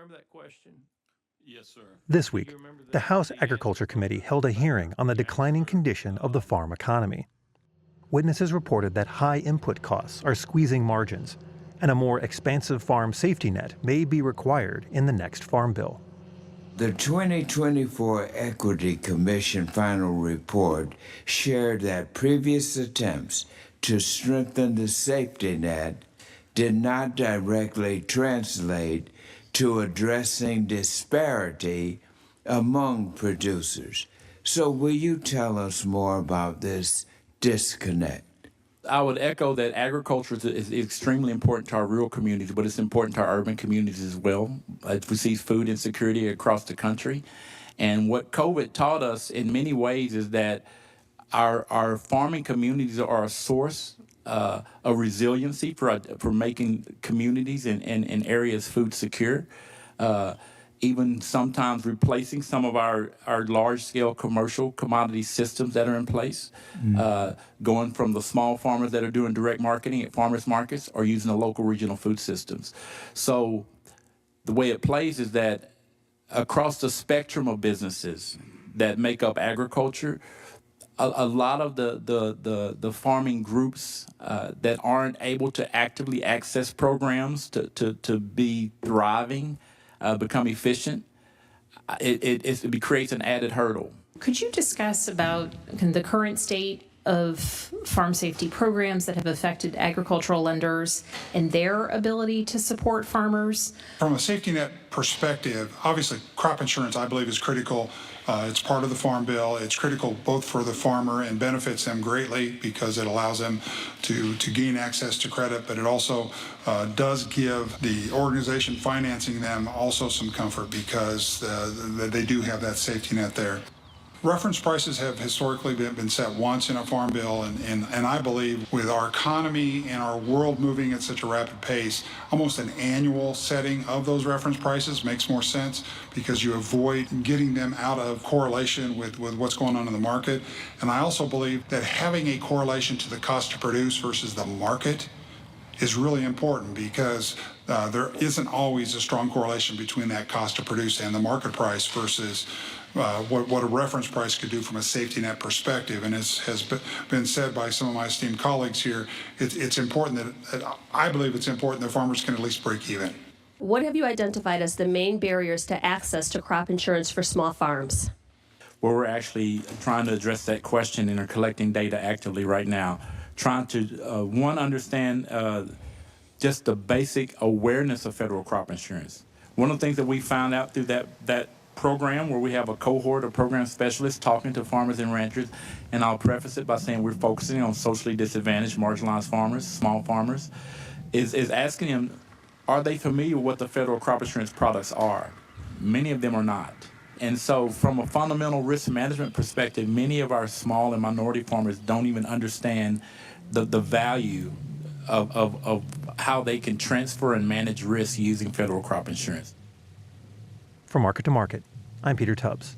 remember that question? Yes, sir. This week, the House Agriculture Committee held a hearing on the declining condition of the farm economy. Witnesses reported that high input costs are squeezing margins, and a more expansive farm safety net may be required in the next farm bill. The 2024 Equity Commission final report shared that previous attempts to strengthen the safety net did not directly translate to addressing disparity among producers. So will you tell us more about this disconnect? I would echo that agriculture is extremely important to our rural communities, but it's important to our urban communities as well. We see food insecurity across the country. And what COVID taught us in many ways is that our farming communities are a source of resiliency for making communities and areas food secure. Even sometimes replacing some of our large-scale commercial commodity systems that are in place, going from the small farmers that are doing direct marketing at farmers markets or using the local regional food systems. So the way it plays is that across the spectrum of businesses that make up agriculture, a lot of the farming groups that aren't able to actively access programs to be thriving, become efficient, it creates an added hurdle. Could you discuss about the current state of farm safety programs that have affected agricultural lenders and their ability to support farmers? From a safety net perspective, obviously crop insurance, I believe, is critical. It's part of the Farm Bill. It's critical both for the farmer and benefits them greatly because it allows them to gain access to credit, but it also does give the organization financing them also some comfort because they do have that safety net there. Reference prices have historically been set once in a farm bill, and I believe with our economy and our world moving at such a rapid pace, almost an annual setting of those reference prices makes more sense because you avoid getting them out of correlation with what's going on in the market. And I also believe that having a correlation to the cost to produce versus the market is really important because there isn't always a strong correlation between that cost to produce and the market price versus what a reference price could do from a safety net perspective. And as has been said by some of my esteemed colleagues here, it's important that I believe it's important that farmers can at least break even. What have you identified as the main barriers to access to crop insurance for small farms? Well, we're actually trying to address that question and are collecting data actively right now, trying to, understand just the basic awareness of federal crop insurance. One of the things that we found out through that program where we have a cohort of program specialists talking to farmers and ranchers, and I'll preface it by saying we're focusing on socially disadvantaged, marginalized farmers, small farmers, is asking them, are they familiar with what the federal crop insurance products are? Many of them are not. And so from a fundamental risk management perspective, many of our small and minority farmers don't even understand the value of how they can transfer and manage risk using federal crop insurance. From Market to Market, I'm Peter Tubbs.